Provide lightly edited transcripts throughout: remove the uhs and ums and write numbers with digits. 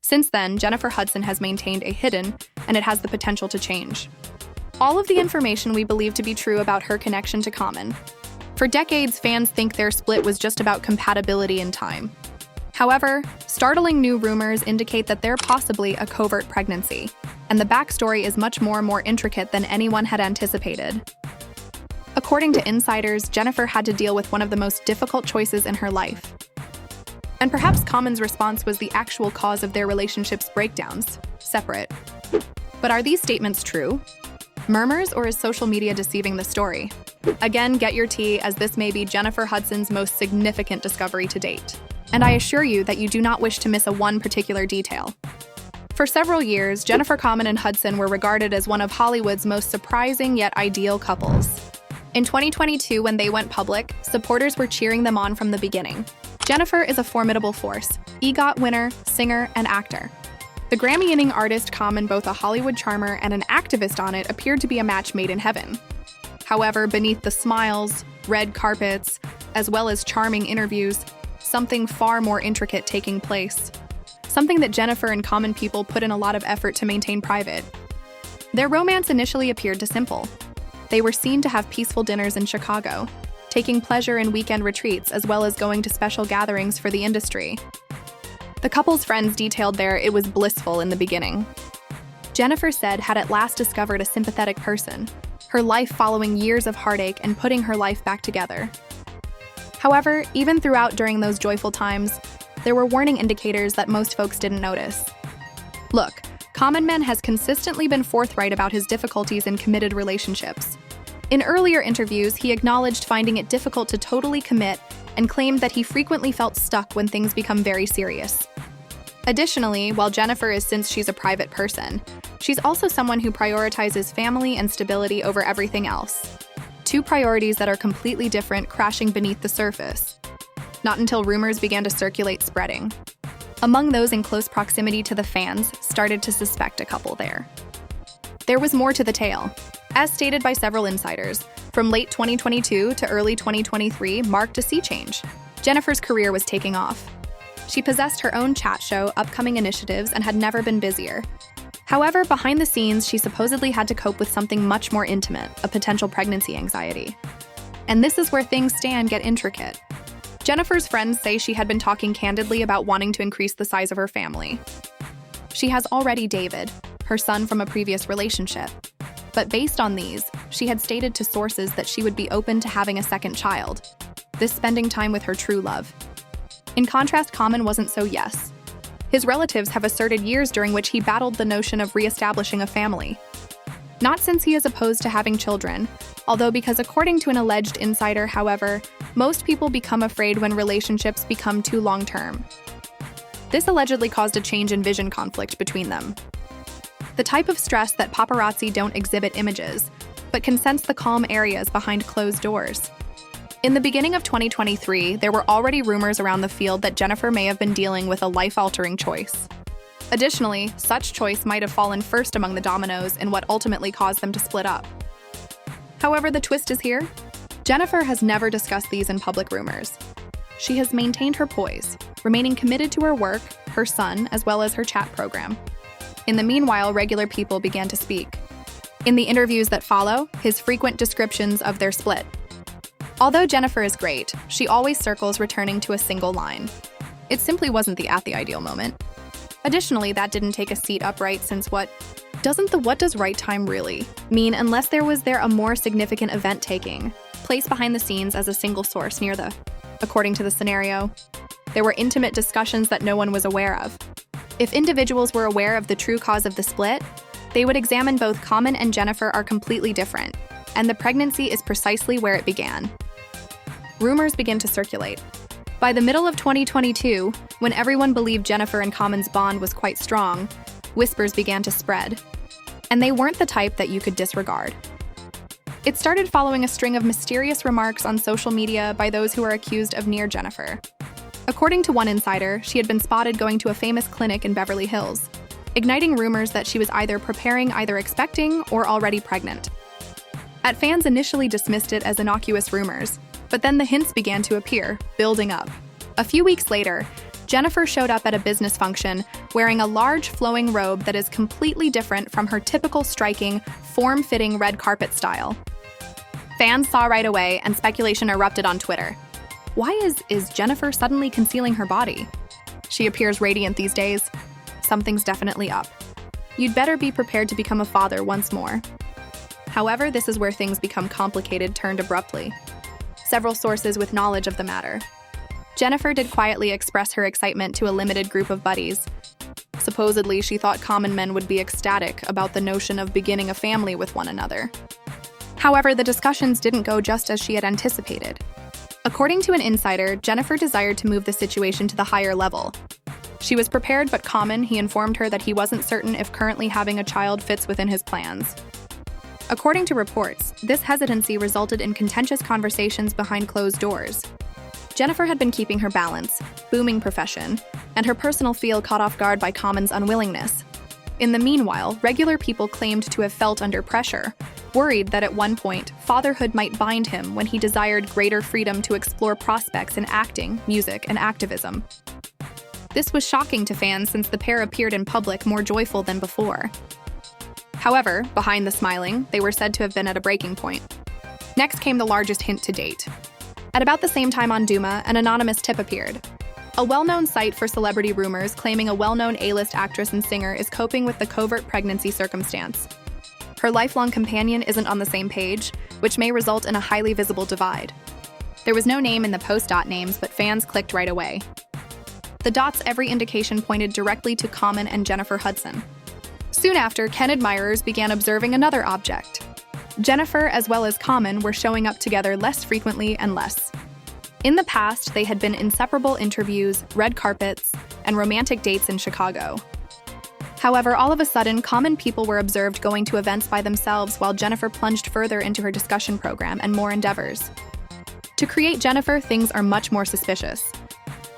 Since then, Jennifer Hudson has maintained a hidden, and it has the potential to change. All of the information we believe to be true about her connection to Common. For decades, fans think their split was just about compatibility in time. However, startling new rumors indicate that they're possibly a covert pregnancy, and the backstory is much more intricate than anyone had anticipated. According to insiders, Jennifer had to deal with one of the most difficult choices in her life. And perhaps Common's response was the actual cause of their relationship's breakdowns, separate. But are these statements true? Murmurs, or is social media deceiving the story? Again, get your tea, as this may be Jennifer Hudson's most significant discovery to date. And I assure you that you do not wish to miss one particular detail. For several years, Jennifer Common and Hudson were regarded as one of Hollywood's most surprising yet ideal couples. In 2022, when they went public, supporters were cheering them on from the beginning. Jennifer is a formidable force, EGOT winner, singer, and actor. The Grammy-winning artist Common, both a Hollywood charmer and an activist on it, appeared to be a match made in heaven. However, beneath the smiles, red carpets, as well as charming interviews, something far more intricate taking place. Something that Jennifer and Common people put in a lot of effort to maintain private. Their romance initially appeared to simple. They were seen to have peaceful dinners in Chicago, taking pleasure in weekend retreats as well as going to special gatherings for the industry. The couple's friends detailed it was blissful in the beginning. Jennifer said had at last discovered a sympathetic person, her life following years of heartache and putting her life back together. However, even during those joyful times, there were warning indicators that most folks didn't notice. Look, Common Man has consistently been forthright about his difficulties in committed relationships. In earlier interviews, he acknowledged finding it difficult to totally commit and claimed that he frequently felt stuck when things become very serious. Additionally, while Jennifer is, since she's a private person, she's also someone who prioritizes family and stability over everything else. Two priorities that are completely different, crashing beneath the surface. Not until rumors began to circulate, spreading. Among those in close proximity to the fans started to suspect a couple there. There was more to the tale. As stated by several insiders, from late 2022 to early 2023 marked a sea change. Jennifer's career was taking off. She possessed her own chat show, upcoming initiatives, and had never been busier. However, behind the scenes, she supposedly had to cope with something much more intimate, a potential pregnancy anxiety. And this is where things get intricate. Jennifer's friends say she had been talking candidly about wanting to increase the size of her family. She has already David, her son from a previous relationship. But based on these, she had stated to sources that she would be open to having a second child, this spending time with her true love. In contrast, Common wasn't so yes. His relatives have asserted years during which he battled the notion of re-establishing a family. Not since he is opposed to having children, although because according to an alleged insider, however, most people become afraid when relationships become too long-term. This allegedly caused a change in vision conflict between them. The type of stress that paparazzi don't exhibit images, but can sense the calm areas behind closed doors. In the beginning of 2023, there were already rumors around the field that Jennifer may have been dealing with a life-altering choice. Additionally, such choice might have fallen first among the dominoes in what ultimately caused them to split up. However, the twist is here. Jennifer has never discussed these in public rumors. She has maintained her poise, remaining committed to her work, her son, as well as her chat program. In the meanwhile, regular people began to speak. In the interviews that follow, his frequent descriptions of their split. Although Jennifer is great, she always circles returning to a single line. It simply wasn't the ideal moment. Additionally, that didn't take a seat upright since what does right time really mean unless there was a more significant event taking place behind the scenes as a single source according to the scenario. There were intimate discussions that no one was aware of. If individuals were aware of the true cause of the split, they would examine both Common and Jennifer are completely different, and the pregnancy is precisely where it began. Rumors begin to circulate. By the middle of 2022, when everyone believed Jennifer and Common's bond was quite strong, whispers began to spread. And they weren't the type that you could disregard. It started following a string of mysterious remarks on social media by those who are accused of near Jennifer. According to one insider, she had been spotted going to a famous clinic in Beverly Hills, igniting rumors that she was either expecting or already pregnant. Fans initially dismissed it as innocuous rumors, but then the hints began to appear, building up. A few weeks later, Jennifer showed up at a business function wearing a large flowing robe that is completely different from her typical striking, form-fitting red carpet style. Fans saw right away, and speculation erupted on Twitter. Why is Jennifer suddenly concealing her body? She appears radiant these days. Something's definitely up. You'd better be prepared to become a father once more. However, this is where things become complicated turned abruptly. Several sources with knowledge of the matter. Jennifer did quietly express her excitement to a limited group of buddies. Supposedly, she thought common men would be ecstatic about the notion of beginning a family with one another. However, the discussions didn't go just as she had anticipated. According to an insider, Jennifer desired to move the situation to the higher level. She was prepared but Common, he informed her that he wasn't certain if currently having a child fits within his plans. According to reports, this hesitancy resulted in contentious conversations behind closed doors. Jennifer had been keeping her balance, booming profession, and her personal feel caught off guard by Common's unwillingness. In the meanwhile, regular people claimed to have felt under pressure, worried that at one point, fatherhood might bind him when he desired greater freedom to explore prospects in acting, music, and activism. This was shocking to fans since the pair appeared in public more joyful than before. However, behind the smiling, they were said to have been at a breaking point. Next came the largest hint to date. At about the same time on Duma, an anonymous tip appeared. A well-known site for celebrity rumors claiming a well-known A-list actress and singer is coping with the covert pregnancy circumstance. Her lifelong companion isn't on the same page, which may result in a highly visible divide. There was no name in the post names, but fans clicked right away. The dots, every indication pointed directly to Common and Jennifer Hudson. Soon after, Ken admirers began observing another object. Jennifer, as well as Common, were showing up together less frequently and less. In the past, they had been inseparable interviews, red carpets, and romantic dates in Chicago. However, all of a sudden, Common people were observed going to events by themselves while Jennifer plunged further into her discussion program and more endeavors. To create Jennifer, things are much more suspicious.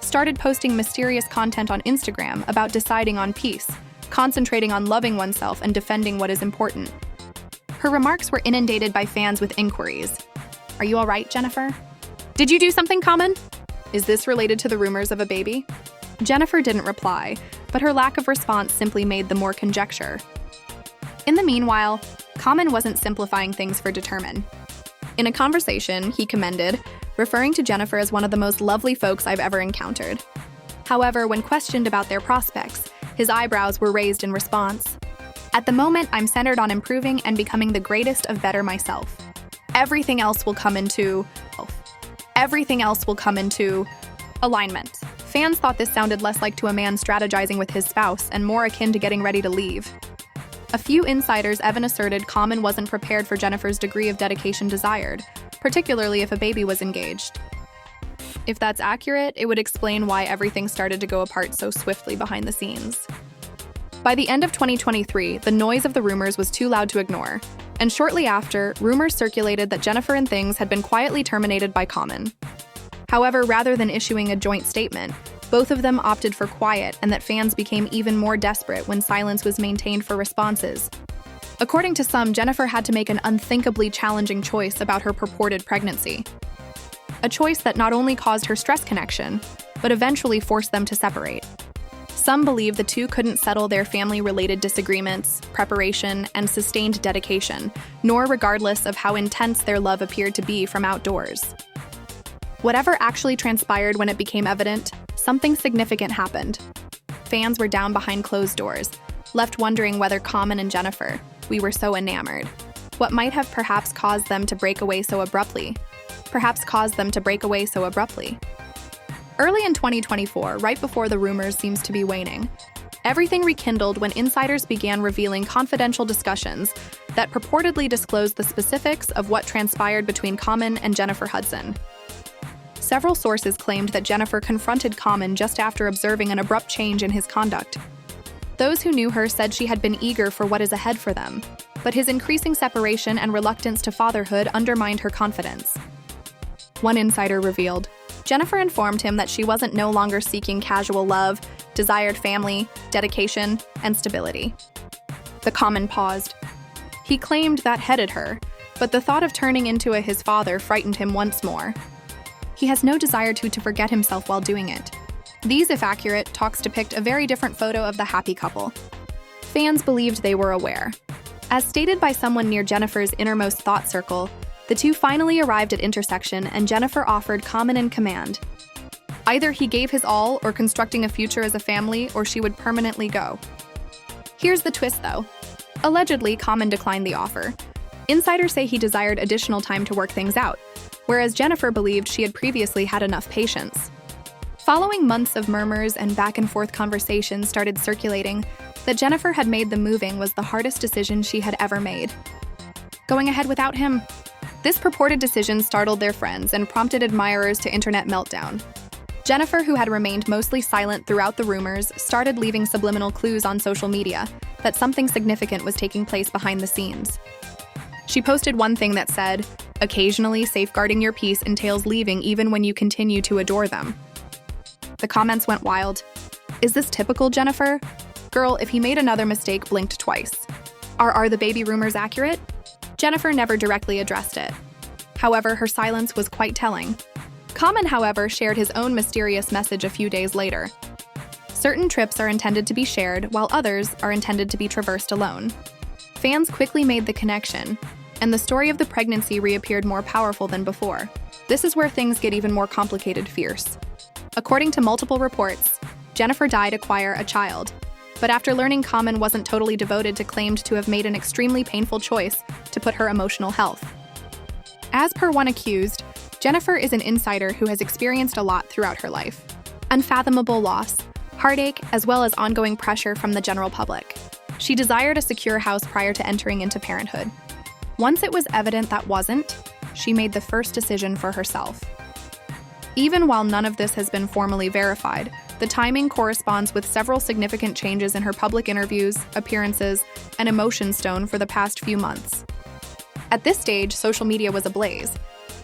Started posting mysterious content on Instagram about deciding on peace, concentrating on loving oneself and defending what is important. Her remarks were inundated by fans with inquiries. Are you all right, Jennifer? Did you do something, Common? Is this related to the rumors of a baby? Jennifer didn't reply, but her lack of response simply made the more conjecture. In the meanwhile, Common wasn't simplifying things for Determine. In a conversation, he commended, referring to Jennifer as one of the most lovely folks I've ever encountered. However, when questioned about their prospects, his eyebrows were raised in response. At the moment, I'm centered on improving and becoming the greatest of better myself. Everything else will come into alignment. Fans thought this sounded less like to a man strategizing with his spouse and more akin to getting ready to leave. A few insiders even asserted Common wasn't prepared for Jennifer's degree of dedication desired, particularly if a baby was engaged. If that's accurate, it would explain why everything started to go apart so swiftly behind the scenes. By the end of 2023, the noise of the rumors was too loud to ignore, and shortly after, rumors circulated that Jennifer and Things had been quietly terminated by Common. However, rather than issuing a joint statement, both of them opted for quiet, and that fans became even more desperate when silence was maintained for responses. According to some, Jennifer had to make an unthinkably challenging choice about her purported pregnancy. A choice that not only caused her stress connection, but eventually forced them to separate. Some believe the two couldn't settle their family-related disagreements, preparation, and sustained dedication, nor regardless of how intense their love appeared to be from outdoors. Whatever actually transpired when it became evident, something significant happened. Fans were down behind closed doors, left wondering whether Common and Jennifer, we were so enamored, what might have perhaps caused them to break away so abruptly. Early in 2024, right before the rumors seems to be waning, everything rekindled when insiders began revealing confidential discussions that purportedly disclosed the specifics of what transpired between Common and Jennifer Hudson. Several sources claimed that Jennifer confronted Common just after observing an abrupt change in his conduct. Those who knew her said she had been eager for what is ahead for them, but his increasing separation and reluctance to fatherhood undermined her confidence. One insider revealed, Jennifer informed him that she wasn't no longer seeking casual love, desired family, dedication, and stability. The Common paused. He claimed that headed her, but the thought of turning into his father frightened him once more. He has no desire to forget himself while doing it. These, if accurate, talks depict a very different photo of the happy couple. Fans believed they were aware. As stated by someone near Jennifer's innermost thought circle, the two finally arrived at intersection and Jennifer offered Common in command. Either he gave his all or constructing a future as a family, or she would permanently go. Here's the twist though. Allegedly, Common declined the offer. Insiders say he desired additional time to work things out, whereas Jennifer believed she had previously had enough patience. Following months of murmurs and back-and-forth conversations started circulating that Jennifer had made the moving was the hardest decision she had ever made. Going ahead without him. This purported decision startled their friends and prompted admirers to internet meltdown. Jennifer, who had remained mostly silent throughout the rumors, started leaving subliminal clues on social media that something significant was taking place behind the scenes. She posted one thing that said, "Occasionally, safeguarding your peace entails leaving even when you continue to adore them." The comments went wild. Is this typical, Jennifer? Girl, if he made another mistake, blinked twice. Are the baby rumors accurate? Jennifer never directly addressed it. However, her silence was quite telling. Common, however, shared his own mysterious message a few days later. Certain trips are intended to be shared, while others are intended to be traversed alone. Fans quickly made the connection, and the story of the pregnancy reappeared more powerful than before. This is where things get even more complicated, fierce. According to multiple reports, Jennifer died to acquire a child, but after learning Common wasn't totally devoted to claimed to have made an extremely painful choice to put her emotional health. As per one accused, Jennifer is an insider who has experienced a lot throughout her life. Unfathomable loss, heartache, as well as ongoing pressure from the general public. She desired a secure house prior to entering into parenthood. Once it was evident that wasn't, she made the first decision for herself. Even while none of this has been formally verified, the timing corresponds with several significant changes in her public interviews, appearances, and emotion stone for the past few months. At this stage, social media was ablaze.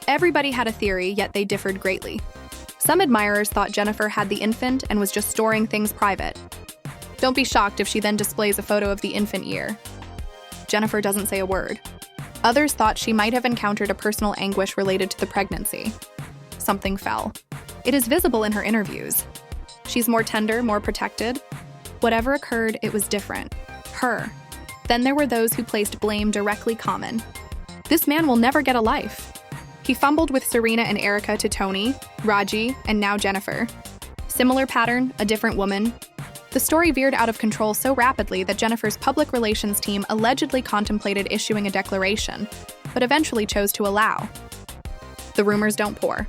Everybody had a theory, yet they differed greatly. Some admirers thought Jennifer had the infant and was just storing things private. Don't be shocked if she then displays a photo of the infant ear. Jennifer doesn't say a word. Others thought she might have encountered a personal anguish related to the pregnancy. Something fell. It is visible in her interviews. She's more tender, more protected. Whatever occurred, it was different. Her. Then there were those who placed blame directly Common. This man will never get a life. He fumbled with Serena and Erica to Tony, Raji, and now Jennifer. Similar pattern, a different woman. The story veered out of control so rapidly that Jennifer's public relations team allegedly contemplated issuing a declaration, but eventually chose to allow. The rumors don't pour.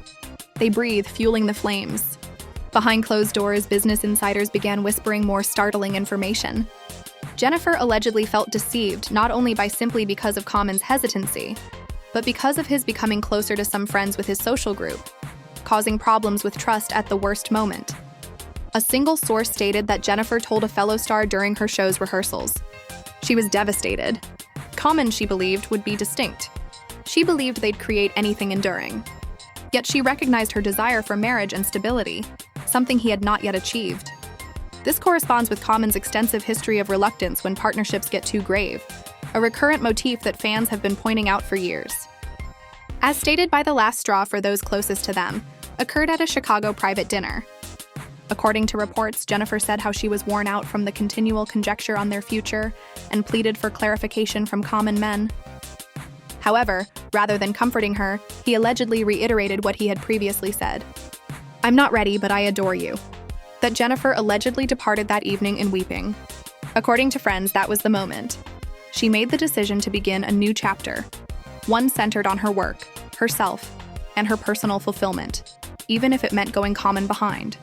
They breathe, fueling the flames. Behind closed doors, business insiders began whispering more startling information. Jennifer allegedly felt deceived not only by simply because of Common's hesitancy, but because of his becoming closer to some friends with his social group, causing problems with trust at the worst moment. A single source stated that Jennifer told a fellow star during her show's rehearsals. She was devastated. Common, she believed, would be distinct. She believed they'd create anything enduring. Yet she recognized her desire for marriage and stability, something he had not yet achieved. This corresponds with Common's extensive history of reluctance when partnerships get too grave, a recurrent motif that fans have been pointing out for years. As stated by the last straw for those closest to them, occurred at a Chicago private dinner. According to reports, Jennifer said how she was worn out from the continual conjecture on their future and pleaded for clarification from common men. However, rather than comforting her, he allegedly reiterated what he had previously said. "I'm not ready, but I adore you." That Jennifer allegedly departed that evening in weeping. According to friends, that was the moment. She made the decision to begin a new chapter, one centered on her work, herself, and her personal fulfillment, even if it meant going Common behind.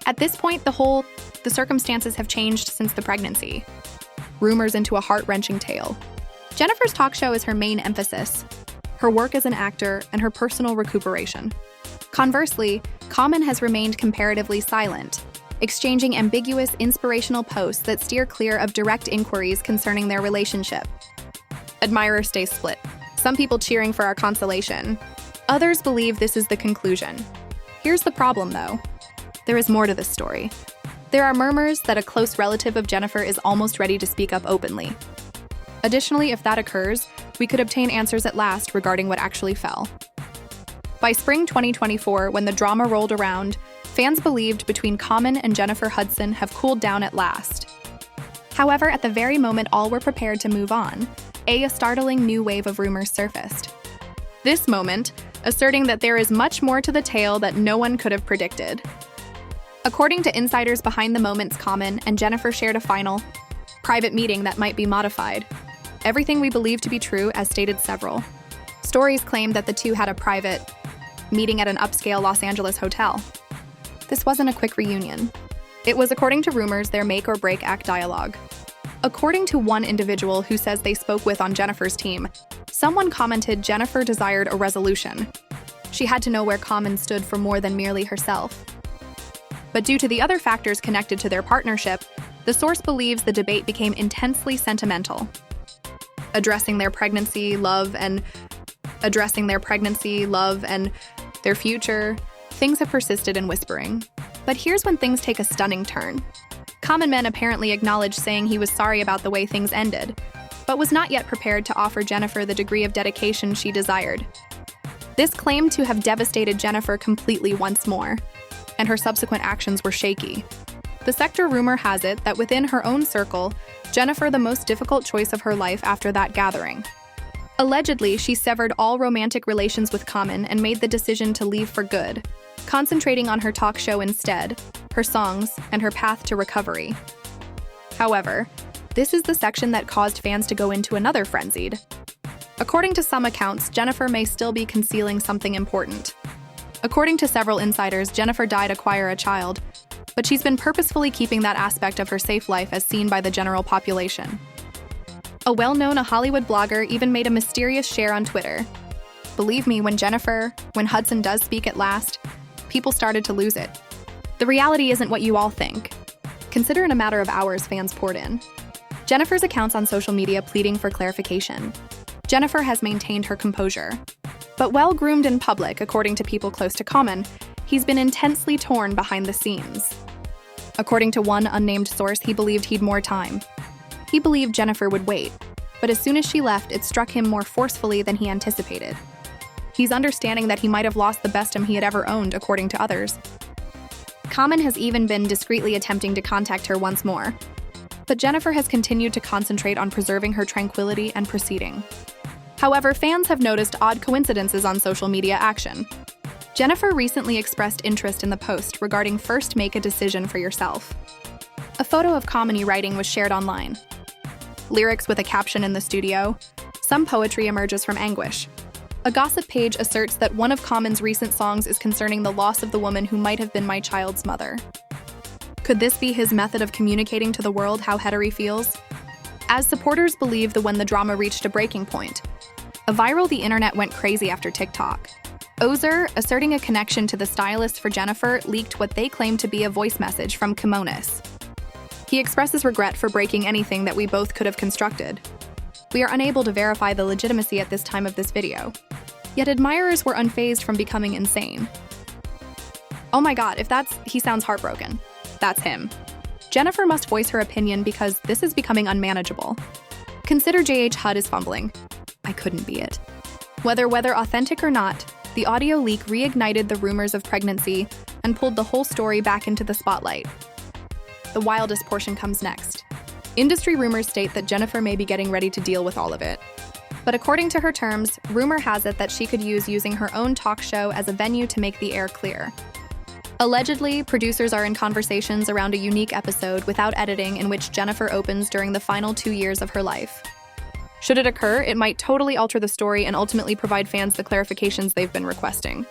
At this point, the circumstances have changed since the pregnancy. Rumors into a heart-wrenching tale. Jennifer's talk show is her main emphasis, her work as an actor, and her personal recuperation. Conversely, Common has remained comparatively silent, exchanging ambiguous, inspirational posts that steer clear of direct inquiries concerning their relationship. Admirers stay split, some people cheering for our consolation. Others believe this is the conclusion. Here's the problem, though. There is more to this story. There are murmurs that a close relative of Jennifer is almost ready to speak up openly. Additionally, if that occurs, we could obtain answers at last regarding what actually fell. By spring 2024, when the drama rolled around, Fans believed between Common and Jennifer Hudson have cooled down at last. However, at the very moment all were prepared to move on, a startling new wave of rumors surfaced. This moment, asserting that there is much more to the tale that no one could have predicted. According to insiders behind the moments, Common and Jennifer shared a final, private meeting that might be modified. Everything we believe to be true, as stated several. Stories claimed that the two had a private meeting at an upscale Los Angeles hotel. This wasn't a quick reunion. It was, according to rumors, their make-or-break act dialogue. According to one individual who says they spoke with on Jennifer's team, someone commented Jennifer desired a resolution. She had to know where Common stood for more than merely herself. But due to the other factors connected to their partnership, the source believes the debate became intensely sentimental. Addressing their pregnancy, love, and their future, things have persisted in whispering. But here's when things take a stunning turn. Common Man apparently acknowledged, saying he was sorry about the way things ended, but was not yet prepared to offer Jennifer the degree of dedication she desired. This claimed to have devastated Jennifer completely once more, and her subsequent actions were shaky. The sector rumor has it that within her own circle, Jennifer the most difficult choice of her life after that gathering. Allegedly, she severed all romantic relations with Common and made the decision to leave for good, concentrating on her talk show instead, her songs, and her path to recovery. However, this is the section that caused fans to go into another frenzied. According to some accounts, Jennifer may still be concealing something important. According to several insiders, Jennifer died acquire a child, but she's been purposefully keeping that aspect of her safe life as seen by the general population. A well-known Hollywood blogger even made a mysterious share on Twitter. Believe me, when Hudson does speak at last, people started to lose it. The reality isn't what you all think. Consider in a matter of hours fans poured in. Jennifer's accounts on social media pleading for clarification. Jennifer has maintained her composure. But well-groomed in public, according to people close to Common, he's been intensely torn behind the scenes. According to one unnamed source, he believed he'd more time. He believed Jennifer would wait, but as soon as she left, it struck him more forcefully than he anticipated. He's understanding that he might have lost the best he had ever owned, according to others. Common has even been discreetly attempting to contact her once more, but Jennifer has continued to concentrate on preserving her tranquility and proceeding. However, fans have noticed odd coincidences on social media action. Jennifer recently expressed interest in the post regarding first make a decision for yourself. A photo of Common writing was shared online. Lyrics with a caption in the studio. Some poetry emerges from anguish. A gossip page asserts that one of Common's recent songs is concerning the loss of the woman who might have been my child's mother. Could this be his method of communicating to the world how hetero feels? As supporters believe when the drama reached a breaking point. A viral the internet went crazy after TikTok. Ozer, asserting a connection to the stylist for Jennifer, leaked what they claim to be a voice message from Kimonis. He expresses regret for breaking anything that we both could have constructed. We are unable to verify the legitimacy at this time of this video. Yet admirers were unfazed from becoming insane. Oh my god, he sounds heartbroken. That's him. Jennifer must voice her opinion because this is becoming unmanageable. Consider JH Hud is fumbling. I couldn't be it. Whether authentic or not, the audio leak reignited the rumors of pregnancy and pulled the whole story back into the spotlight. The wildest portion comes next. Industry rumors state that Jennifer may be getting ready to deal with all of it. But according to her terms, rumor has it that she could use using her own talk show as a venue to make the air clear. Allegedly, producers are in conversations around a unique episode without editing in which Jennifer opens during the final 2 years of her life. Should it occur, it might totally alter the story and ultimately provide fans the clarifications they've been requesting.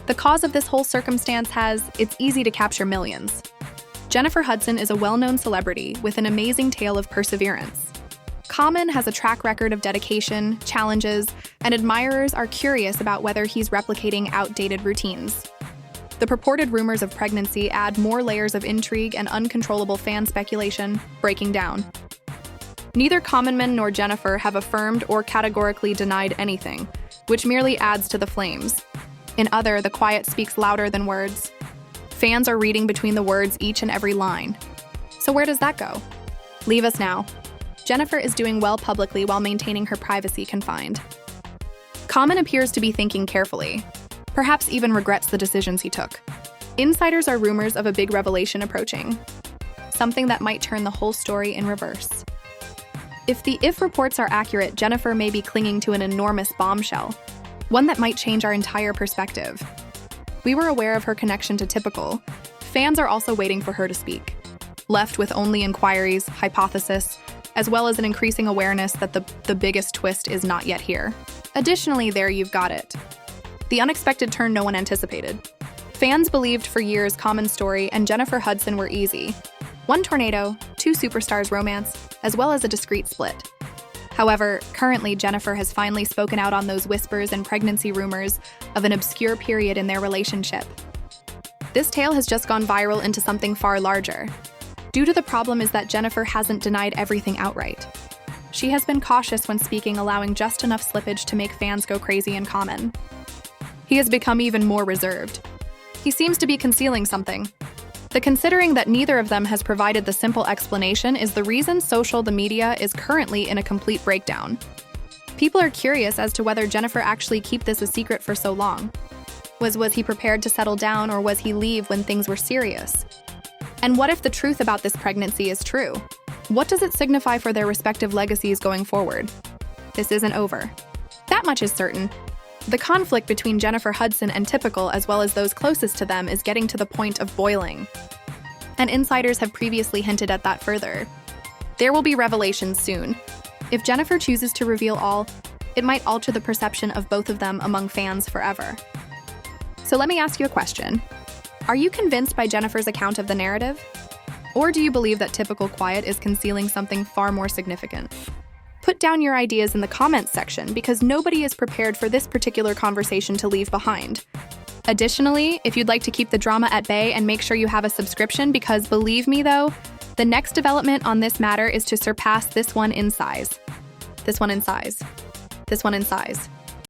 The cause of this whole circumstance it's easy to capture millions. Jennifer Hudson is a well-known celebrity with an amazing tale of perseverance. Common has a track record of dedication, challenges, and admirers are curious about whether he's replicating outdated routines. The purported rumors of pregnancy add more layers of intrigue and uncontrollable fan speculation, breaking down. Neither Common Man nor Jennifer have affirmed or categorically denied anything, which merely adds to the flames. The quiet speaks louder than words. Fans are reading between the words each and every line. So where does that go? Leave us now. Jennifer is doing well publicly while maintaining her privacy confined. Common appears to be thinking carefully, perhaps even regrets the decisions he took. Insiders are rumors of a big revelation approaching, something that might turn the whole story in reverse. If the reports are accurate, Jennifer may be clinging to an enormous bombshell, one that might change our entire perspective. We were aware of her connection to Typical. Fans are also waiting for her to speak, left with only inquiries, hypotheses, as well as an increasing awareness that the biggest twist is not yet here. Additionally, there you've got it. The unexpected turn no one anticipated. Fans believed for years Common's story and Jennifer Hudson were easy. One tornado, two superstars romance, as well as a discreet split. However, currently Jennifer has finally spoken out on those whispers and pregnancy rumors of an obscure period in their relationship. This tale has just gone viral into something far larger. Due to the problem is that Jennifer hasn't denied everything outright. She has been cautious when speaking, allowing just enough slippage to make fans go crazy in Common. He has become even more reserved. He seems to be concealing something. Considering that neither of them has provided the simple explanation is the reason the media is currently in a complete breakdown. People are curious as to whether Jennifer actually kept this a secret for so long. Was he prepared to settle down, or was he leave when things were serious? And what if the truth about this pregnancy is true? What does it signify for their respective legacies going forward? This isn't over. That much is certain. The conflict between Jennifer Hudson and Typical, as well as those closest to them, is getting to the point of boiling. And insiders have previously hinted at that further. There will be revelations soon. If Jennifer chooses to reveal all, it might alter the perception of both of them among fans forever. So let me ask you a question. Are you convinced by Jennifer's account of the narrative? Or do you believe that Typical Quiet is concealing something far more significant? Put down your ideas in the comments section because nobody is prepared for this particular conversation to leave behind. Additionally, if you'd like to keep the drama at bay and make sure you have a subscription, because believe me though, the next development on this matter is to surpass this one in size. This one in size. This one in size.